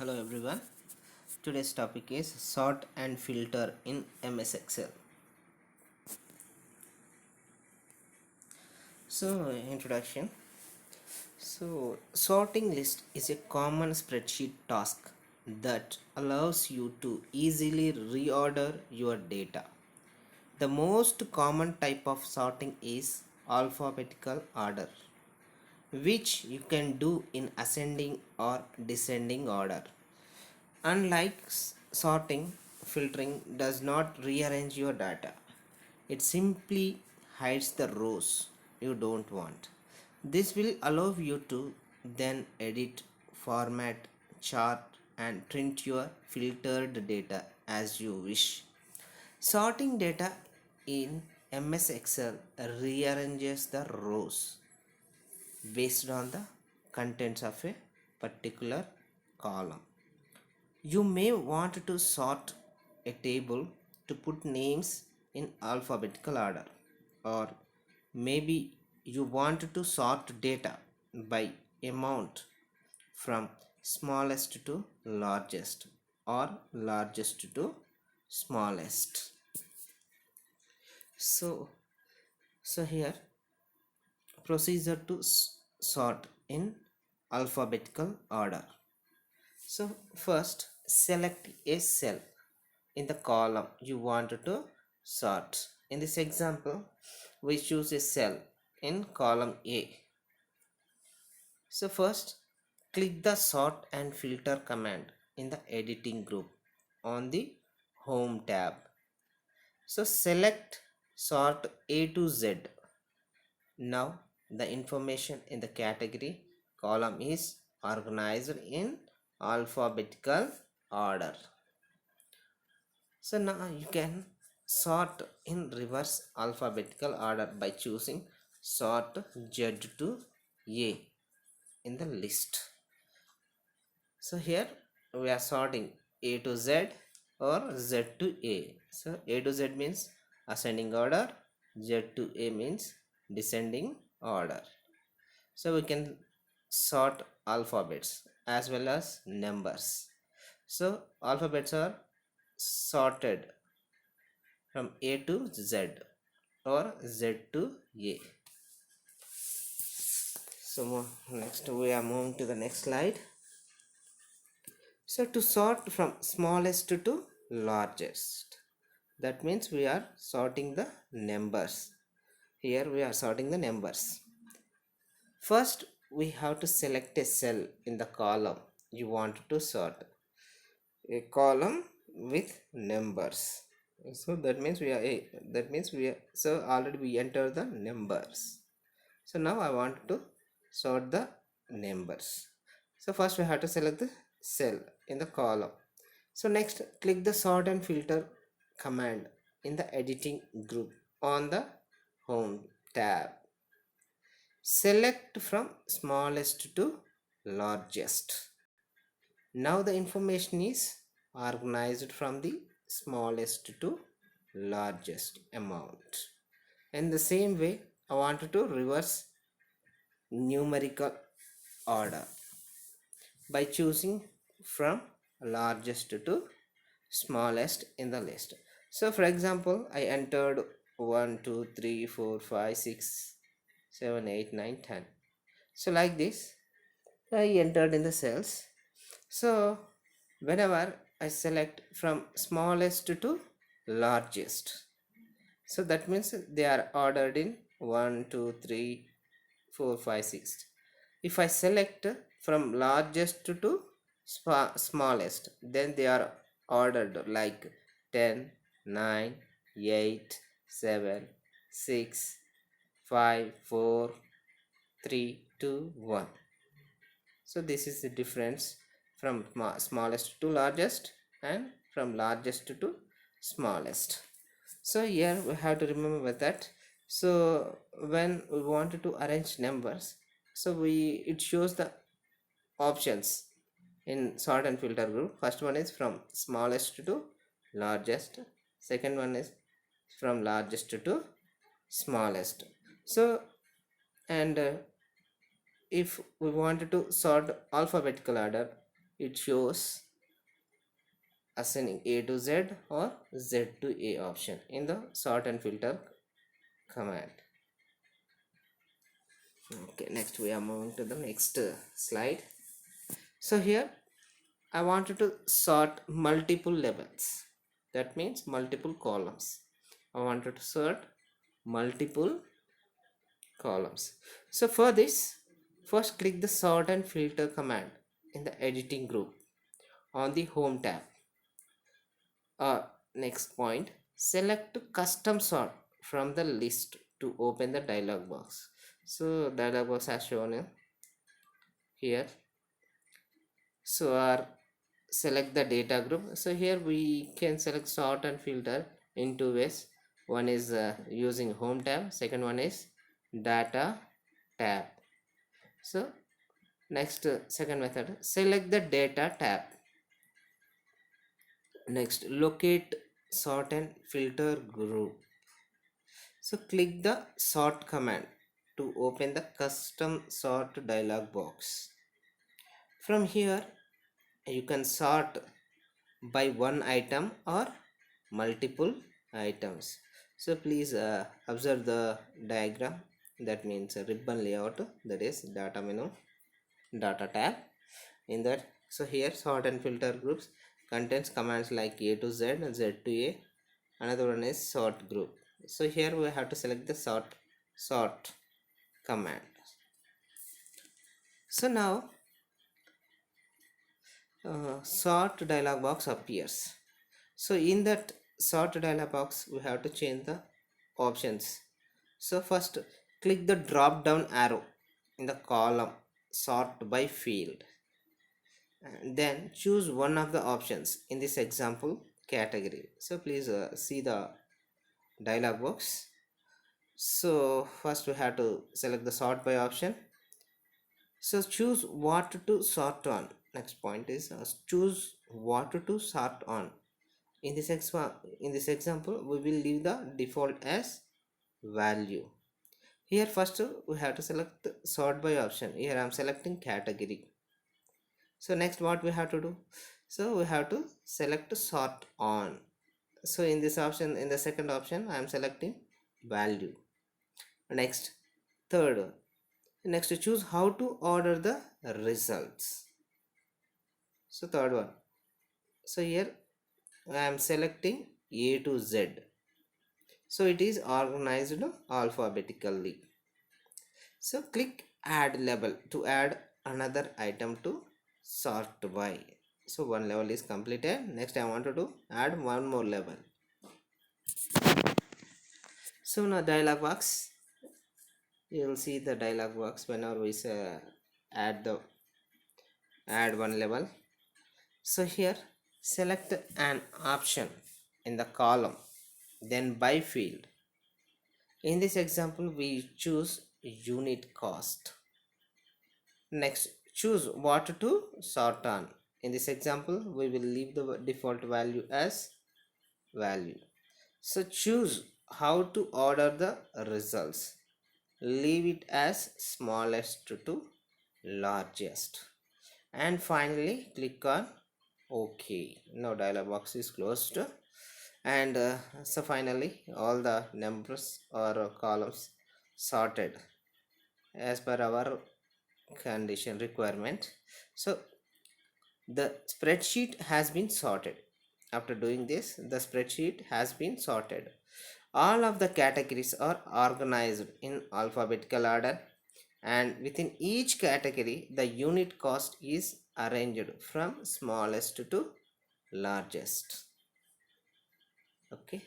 Hello everyone. Today's topic is sort and filter in MS Excel. Introduction. Sorting list is a common spreadsheet task that allows you to easily reorder your data. The most common type of sorting is alphabetical order, which you can do in ascending or descending order. Unlike sorting, filtering does not rearrange your data. It simply hides the rows you don't want. This will allow you to then edit, format, chart, and print your filtered data as you wish. Sorting data in MS Excel rearranges the rows based on the contents of a particular column. You may want to sort a table to put names in alphabetical order, or maybe you want to sort data by amount from smallest to largest or largest to smallest. So, here procedure to sort in alphabetical order. So first select a cell in the column you want to sort. In this example, we choose a cell in column A. So first click the sort and filter command in the editing group on the home tab. So select sort A to Z. Now the information in the category column is organized in alphabetical order. So now you can sort in reverse alphabetical order by choosing sort Z to A in the list. So here we are sorting A to Z or Z to A. So A to Z means ascending order, Z to A means descending order. So we can sort alphabets as well as numbers. So alphabets are sorted from A to Z or Z to A. So next we are moving to the next slide. So to sort from smallest to largest, that means we are sorting the numbers. Here we are sorting the numbers. First we have to select a cell in the column you want to sort. A column with numbers. So that means so already we enter the numbers. So now I want to sort the numbers. So first we have to select the cell in the column. So next click the sort and filter command in the editing group on the home tab. Select from smallest to largest. Now the information is organized from the smallest to largest amount. In the same way, I wanted to reverse numerical order by choosing from largest to smallest in the list. So for example, I entered 1 2 3 4 5 6 7 8 9 10. So like this I entered in the cells. So whenever I select from smallest to largest, so that means they are ordered in 1 2 3 4 5 6. If I select from largest to smallest, then they are ordered like 10 9 8 7 6 5 4 3 2 1. So this is the difference from smallest to largest and from largest to smallest. So here we have to remember that. So when we wanted to arrange numbers, so it shows the options in sort and filter group. First one is from smallest to largest, second one is from largest to smallest. So and if we wanted to sort alphabetical order, it shows assigning A to Z or Z to A option in the sort and filter command. Okay, next we are moving to the next slide. So here I wanted to sort multiple levels. That means multiple columns. I wanted to sort multiple columns. So for this, first click the sort and filter command in the editing group on the home tab. Next point, select custom sort from the list to open the dialog box. So dialog box as shown here. So our select the data group. So here we can select sort and filter in two ways. One is using home tab, second one is data tab. So next second method, select the data tab. Next, locate sort and filter group. So click the sort command to open the custom sort dialog box. From here you can sort by one item or multiple items. So please observe the diagram, that means a ribbon layout, that is data menu, data tab. In that, so here sort and filter groups contains commands like A to Z and Z to A. Another one is sort group. So here we have to select the sort command. So now sort dialog box appears. So in that sort dialog box we have to change the options. So first click the drop down arrow in the column sort by field, and then choose one of the options, in this example category. So please see the dialog box. So first we have to select the sort by option. So choose what to sort on. Next point is choose what to sort on. In this example we will leave the default as value. Here first we have to select the sort by option. Here I am selecting category. So next what we have to do, so we have to select sort on. So in this option, in the second option I am selecting value. Next, third, next to choose how to order the results. So third one, so here I am selecting A to Z, so it is organized alphabetically. So click add label to add another item to sort by. So one level is completed. Next I want to add one more level. So now dialog box, you will see the dialog box whenever we say add one level. So here select an option in the column, then by field. In this example we choose unit cost. Next, choose what to sort on. In this example we will leave the default value as value. So choose how to order the results, leave it as smallest to largest, and finally click on OK. Now dialog box is closed, and so finally all the numbers or columns sorted as per our condition requirement. So the spreadsheet has been sorted. After doing this, the spreadsheet has been sorted. All of the categories are organized in alphabetical order, and within each category the unit cost is arranged from smallest to largest. Okay,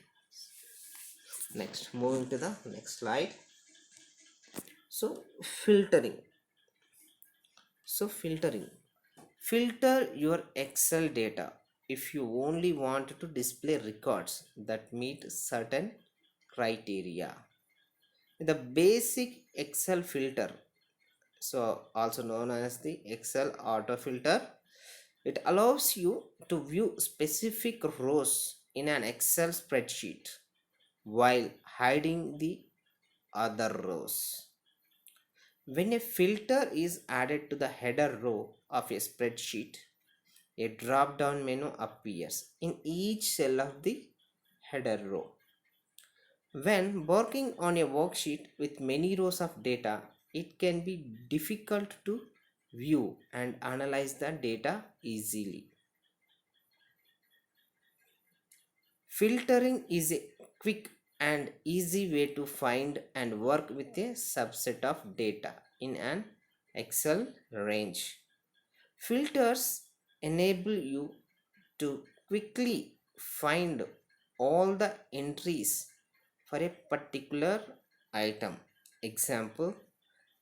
next moving to the next slide. So filtering. So filter your Excel data if you only want to display records that meet certain criteria. The basic Excel filter, so also known as the Excel auto filter, it allows you to view specific rows in an Excel spreadsheet while hiding the other rows. When a filter is added to the header row of a spreadsheet, A drop down menu appears in each cell of the header row. When working on a worksheet with many rows of data, it can be difficult to view and analyze the data easily. Filtering is a quick and easy way to find and work with a subset of data in an Excel range. Filters enable you to quickly find all the entries for a particular item. Example,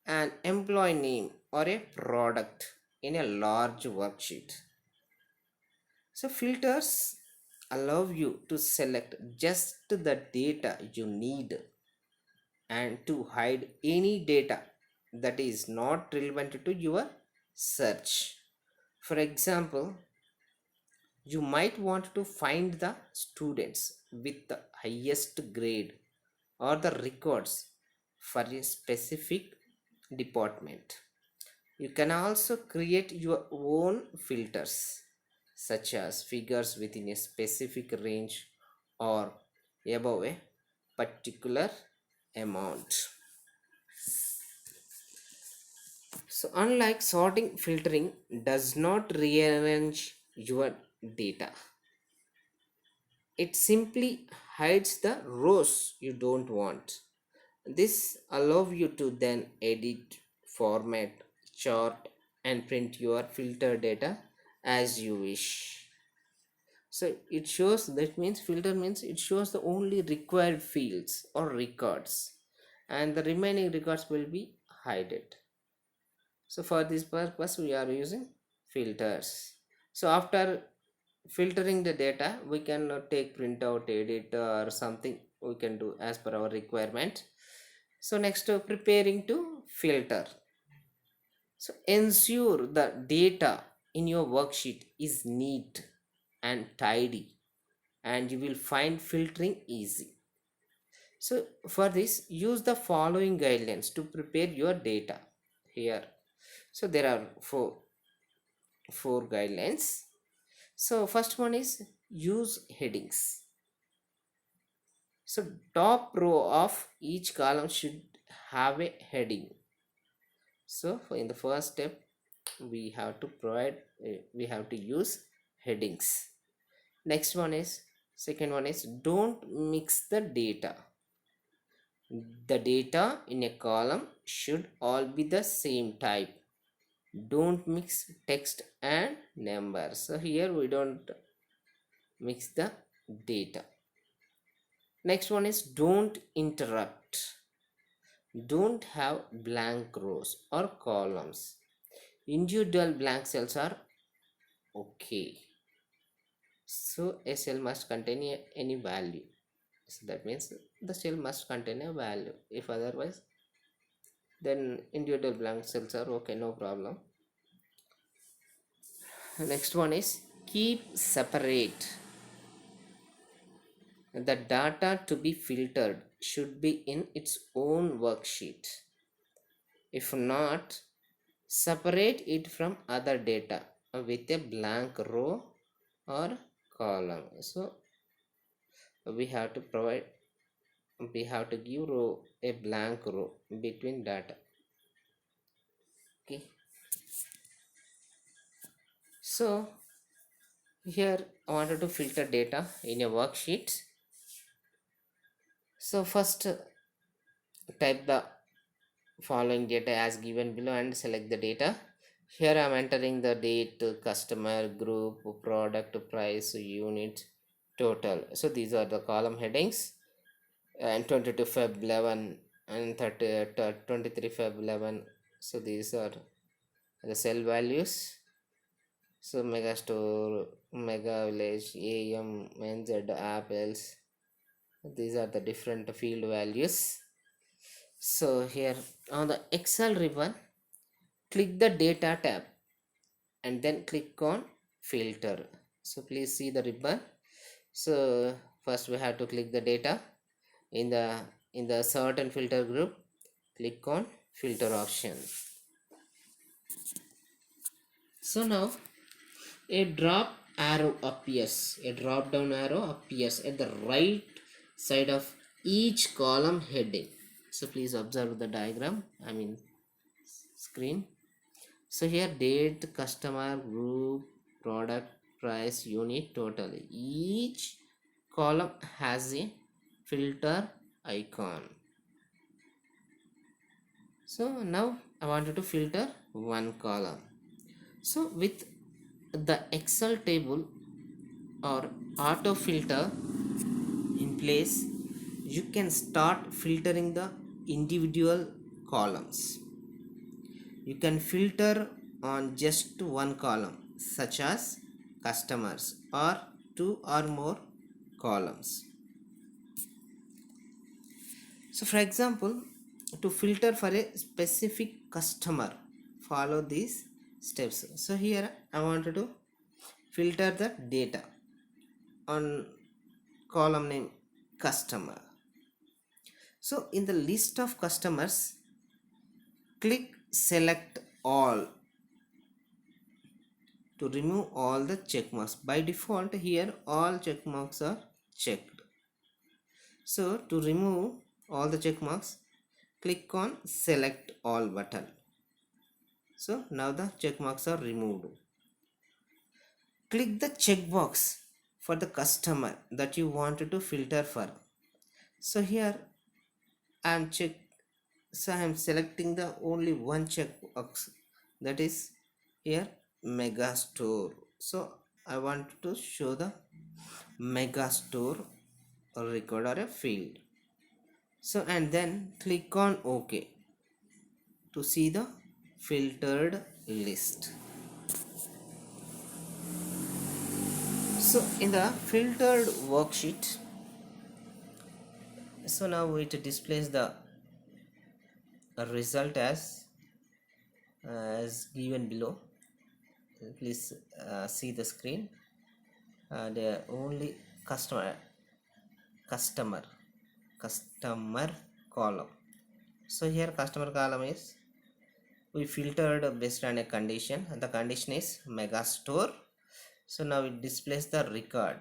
an employee name or a product in a large worksheet. So filters allow you to select just the data you need and to hide any data that is not relevant to your search. For example, you might want to find the students with the highest grade or the records for a specific department. You can also create your own filters, such as figures within a specific range or above a particular amount. So, unlike sorting, filtering does not rearrange your data. It simply hides the rows you don't want. This allows you to then edit, format, chart, and print your filter data as you wish. So it shows, that means filter means it shows the only required fields or records, and the remaining records will be hidden. So for this purpose we are using filters. So after filtering the data, we can take printout, edit, or something we can do as per our requirement. So next, preparing to filter. So ensure the data in your worksheet is neat and tidy, and you will find filtering easy. So for this, use the following guidelines to prepare your data here. So there are four guidelines. So first one is use headings. So top row of each column should have a heading. So in the first step, we have to we have to use headings. Next one is, second one is, don't mix the data. The data in a column should all be the same type. Don't mix text and numbers. So here we don't mix the data. Next one is, don't interrupt. Don't have blank rows or columns. Individual blank cells are okay. So a cell must contain any value. So that means the cell must contain a value. If otherwise, then individual blank cells are okay, no problem. Next one is, keep separate. The data to be filtered should be in its own worksheet. If not, separate it from other data with a blank row or column. So we have to give a blank row between data. Okay, so here I wanted to filter data in a worksheet. So first, type the following data as given below and select the data. Here I am entering the date, customer, group, product, price, unit, total. So these are the column headings, and 22 Feb 11 and 23 Feb 11. So these are the cell values. So mega store, mega village, AM, NZ, apples. These are the different field values. So here on the Excel ribbon, click the data tab and then click on filter. So please see the ribbon. So first we have to click the data in the certain filter group. Click on filter option. So now a drop arrow appears, a drop down arrow appears at the right side of each column heading. So please observe the diagram, I mean screen. So here date, customer, group, product, price, unit, total. Each column has a filter icon. So now I wanted to filter one column. So with the Excel table or auto filter in place, you can start filtering the individual columns. You can filter on just one column, such as customers, or two or more columns. So for example, to filter for a specific customer, follow these steps. So here I wanted to filter the data on column name customer. So in the list of customers, click select all to remove all the check marks. By default here all check marks are checked. So to remove all the check marks, click on select all button. So now the check marks are removed. Click the checkbox for the customer that you wanted to filter for. So here I am selecting the only one checkbox, that is here mega store. So I want to show the mega store record or a field. So and then click on OK to see the filtered list. So in the filtered worksheet, so now it displays the result as given below. Please see the screen. The only customer column. So here customer column is we filtered based on a condition, and the condition is mega store. So now it displays the record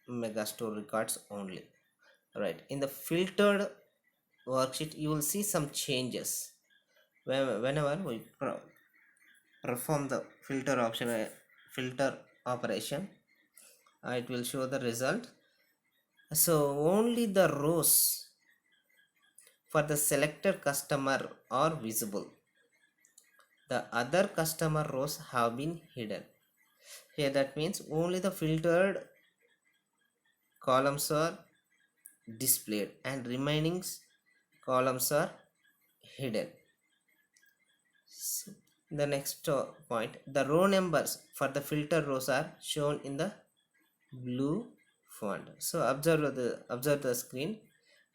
mega store records only. Right, in the filtered worksheet you will see some changes. Whenever we perform the filter operation, it will show the result. So only the rows for the selected customer are visible. The other customer rows have been hidden. Here that means only the filtered columns are displayed and remaining columns are hidden. So the next point, the row numbers for the filter rows are shown in the blue font. So observe the screen.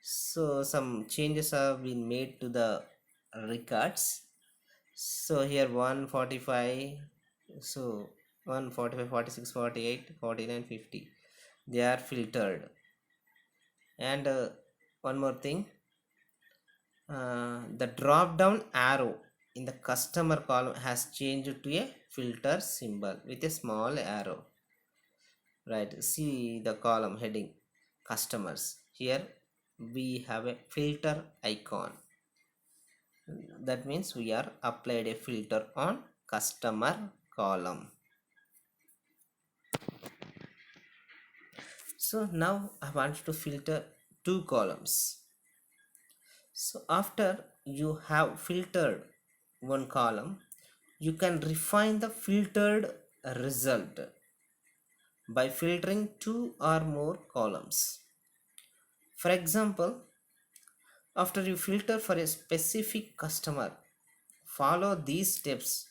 So some changes have been made to the records. So here 145, so 145, 46, 48, 49, 50, they are filtered. And one more thing, the drop down arrow in the customer column has changed to a filter symbol with a small arrow. Right, see the column heading customers. Here we have a filter icon. That means we are applied a filter on customer column. So now I want to filter two columns. So after you have filtered one column, you can refine the filtered result by filtering two or more columns. For example, after you filter for a specific customer, follow these steps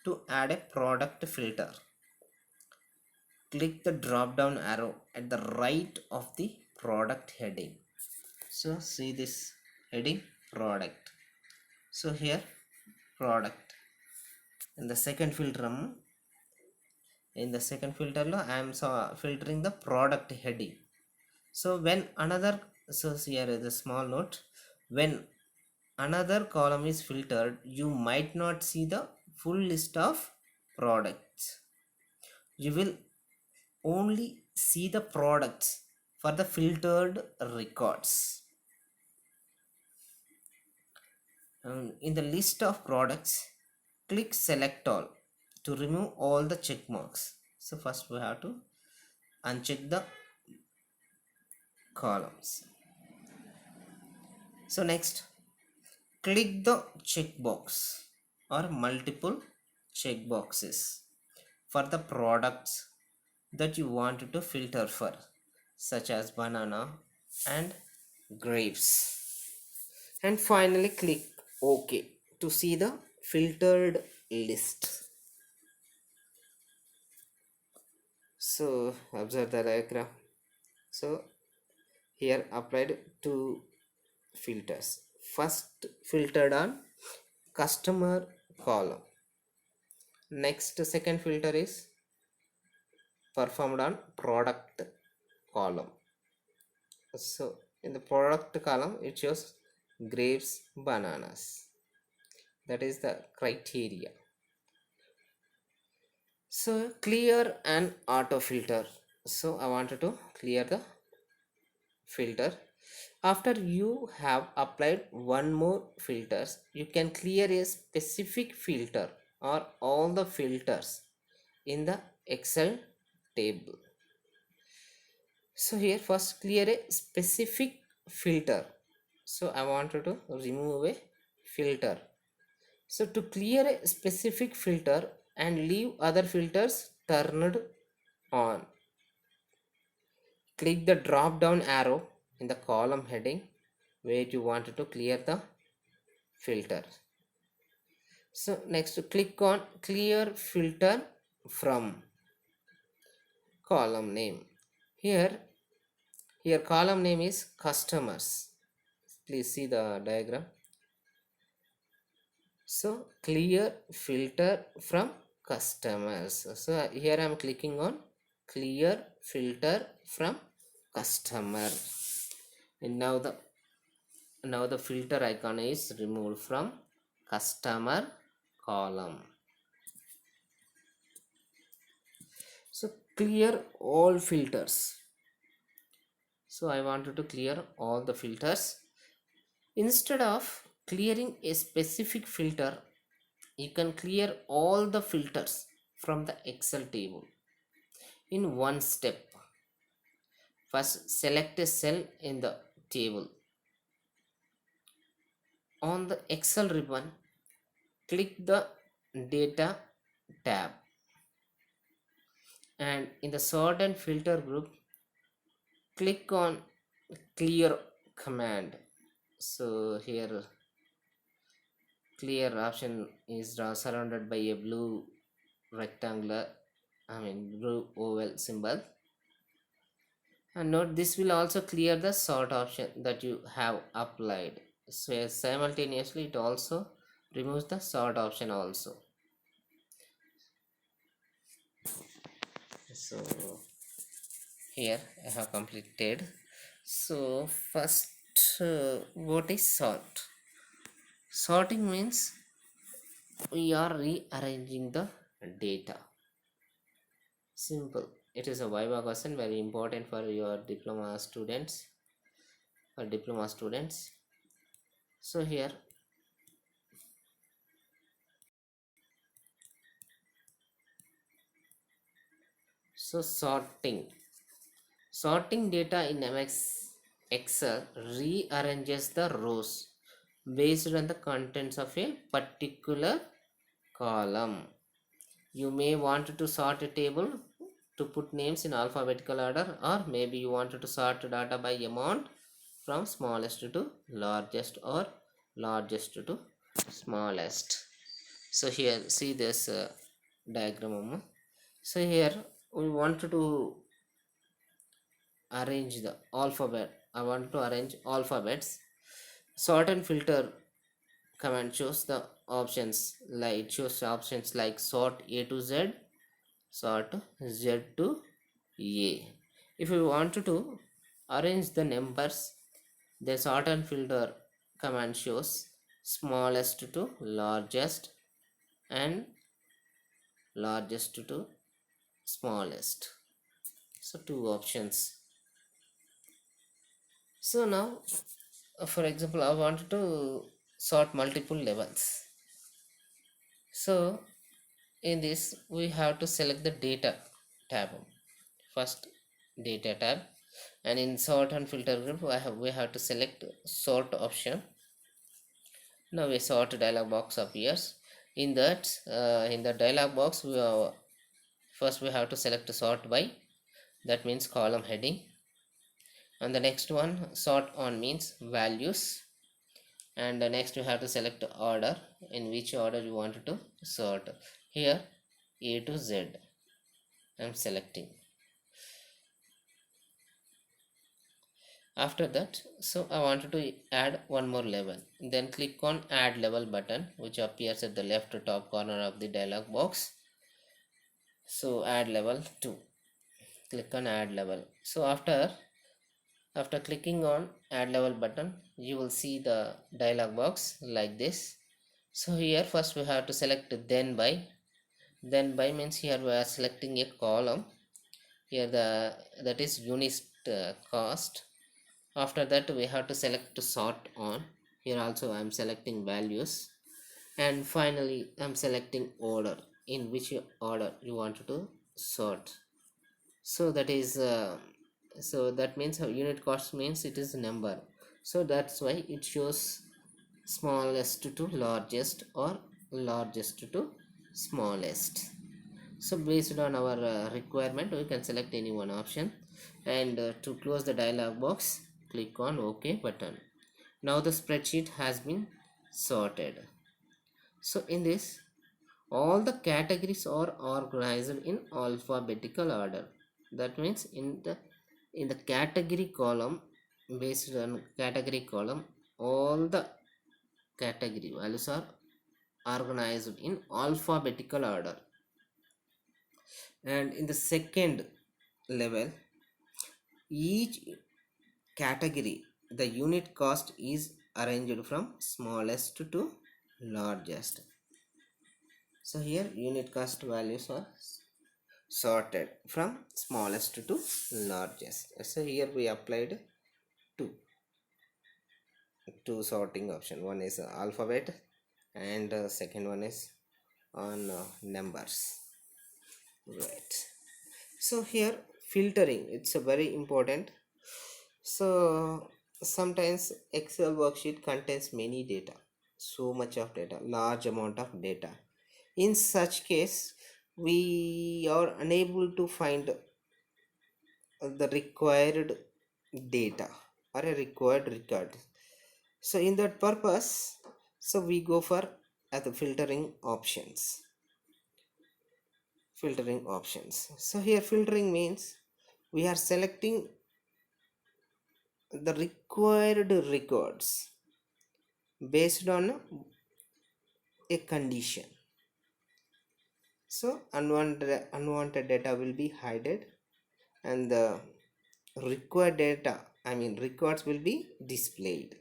to add a product filter. Click the drop down arrow at the right of the product heading. So see this heading product. So here product. In the second filter I am filtering the product heading. So when another, so here is a small note, when another column is filtered, you might not see the full list of products. you will only see the products for the filtered records. In the list of products, click select all to remove all the check marks. So first we have to uncheck the columns. So next, click the checkbox or multiple checkboxes for the products that you want to filter for, such as banana and grapes. And finally click OK to see the filtered list. So observe the diagram. So here applied two filters. First filtered on customer column. Next second filter is performed on product column. So in the product column it shows grapes, bananas. That is the criteria. So clear and auto filter. So I wanted to clear the filter. After you have applied one more filters, you can clear a specific filter or all the filters in the Excel table. So here first clear a specific filter. So I wanted to remove a filter. So to clear a specific filter and leave other filters turned on, click the drop down arrow in the column heading where you wanted to clear the filter. So next click on clear filter from column name. Here column name is customers. Please see the diagram. So clear filter from customers. So here I am clicking on clear filter from customer, and now the filter icon is removed from customer column. So clear all filters. So I wanted to clear all the filters. Instead of clearing a specific filter, you can clear all the filters from the Excel table in one step. First, select a cell in the table. On the Excel ribbon, click the Data tab, and in the Sort and Filter group, click on Clear command. So here clear option is surrounded by a blue rectangular, blue oval symbol. And note this will also clear the sort option that you have applied. So simultaneously it also removes the sort option also. So here I have completed. So first, what is sort? Sorting means we are rearranging the data. Simple. It is a viva question, very important for your diploma students or diploma students. So here sorting data in Excel rearranges the rows based on the contents of a particular column. You may want to sort a table to put names in alphabetical order, or maybe you wanted to sort data by amount from smallest to largest or largest to smallest. So here see this diagram. So here we wanted to arrange the alphabet. I want to arrange alphabets. Sort and filter command shows the options, like it shows options like sort A to Z, sort Z to A. If you want to arrange the numbers, the sort and filter command shows smallest to largest and largest to smallest. So two options. So now, for example, I wanted to sort multiple levels. So in this, we have to select the data tab. First, data tab, and in sort and filter group, we have to select sort option. Now a sort dialog box appears. In that, in the dialog box, first we have to select sort by. That means column heading, and the next one sort on means values, and the next you have to select order, in which order you want to sort. Here A to Z I'm selecting. After that, so I wanted to add one more level. Then click on add level button, which appears at the left top corner of the dialog box. So add level 2, click on add level. So after clicking on add level button, you will see the dialog box like this. So here first we have to select then by means here we are selecting a column. Here that is unit cost. After that we have to select to sort on. Here also I am selecting values, and finally I'm selecting order, in which order you want to sort. So that is so that means unit cost means it is a number, so that's why it shows smallest to largest or largest to smallest. So based on our requirement, we can select any one option, and to close the dialog box, click on OK button. Now the spreadsheet has been sorted. So in this, all the categories are organized in alphabetical order. That means in the category column, based on category column, all the category values are organized in alphabetical order. And in the second level, each category, the unit cost is arranged from smallest to largest. So here unit cost values are sorted from smallest to largest. So here we applied two sorting option. One is alphabet, and second one is on numbers. Right. So here filtering, it's a very important. So sometimes Excel worksheet contains many data, so much of data, large amount of data. In such case, we are unable to find the required data or a required record. So in that purpose, so we go for the filtering options. So here filtering means we are selecting the required records based on a condition. So unwanted data will be hidden, and the required data, I mean records, will be displayed.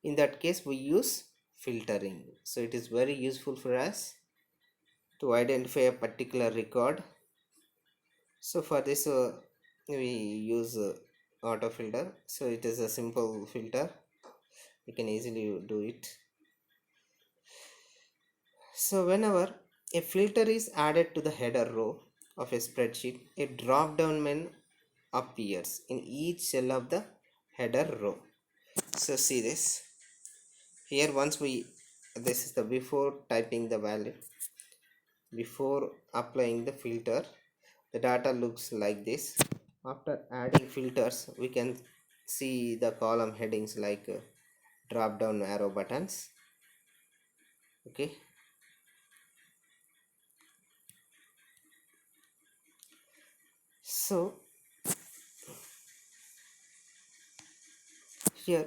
In that case we use filtering. So it is very useful for us to identify a particular record. So for this we use auto filter. So it is a simple filter, you can easily do it. So whenever a filter is added to the header row of a spreadsheet, a drop down menu appears in each cell of the header row. So see this here, once we, this is the before typing the value, before applying the filter, the data looks like this. After adding filters, we can see the column headings like drop down arrow buttons. Okay, so here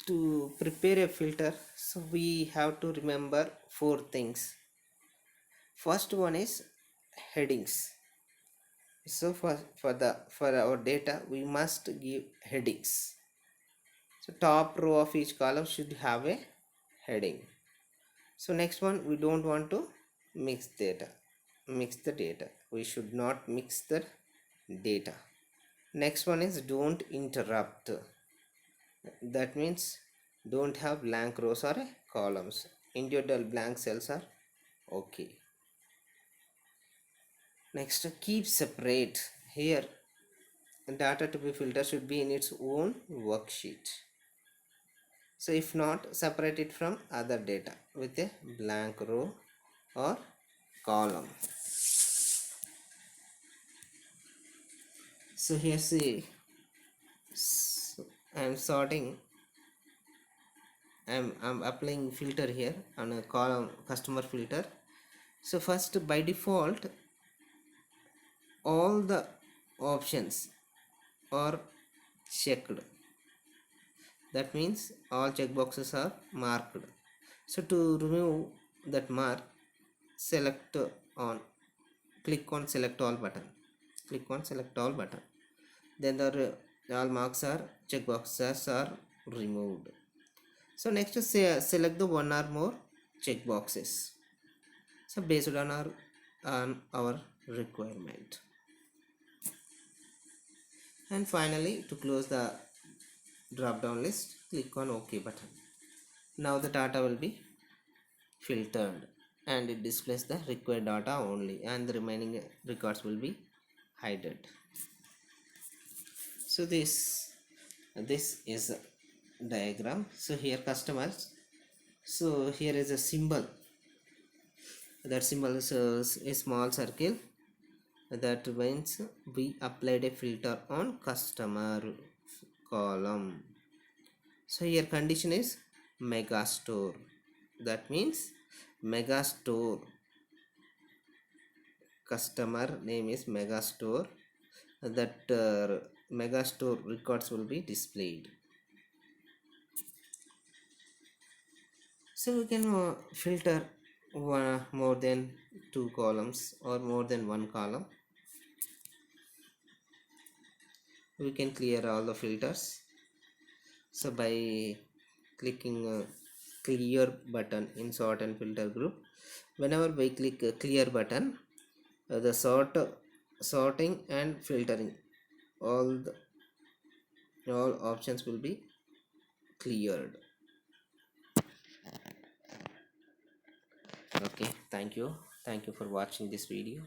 to prepare a filter, so we have to remember four things. First one is headings. So for our data we must give headings. So top row of each column should have a heading. So next one, we don't want to mix data. mix the data. We should not mix the data. Next one is don't interrupt. That means don't have blank rows or columns. Individual blank cells are okay. Next, keep separate. Here data to be filtered should be in its own worksheet. So if not, separate it from other data with a blank row or column. So here see, I am sorting, I'm applying filter here on a column customer filter. So first, by default, all the options are checked. That means all checkboxes are marked. So to remove that mark, select on click on select all button. Click on select all button. Then the all marks are checkboxes are removed. So next say select the one or more checkboxes. So based on our requirement. And finally, to close the drop down list, click on OK button. Now the data will be filtered and it displays the required data only, and the remaining records will be hidden. So this is a diagram. So here customers, so here is a symbol. That symbol is a small circle. That means we applied a filter on customer column. So here condition is mega store. That means mega store, customer name is mega store. That mega store records will be displayed. So we can filter more than two columns or more than one column. We can clear all the filters. So by clicking clear button in sort and filter group, whenever we click clear button, the sorting and filtering, all options will be cleared. Okay, thank you for watching this video.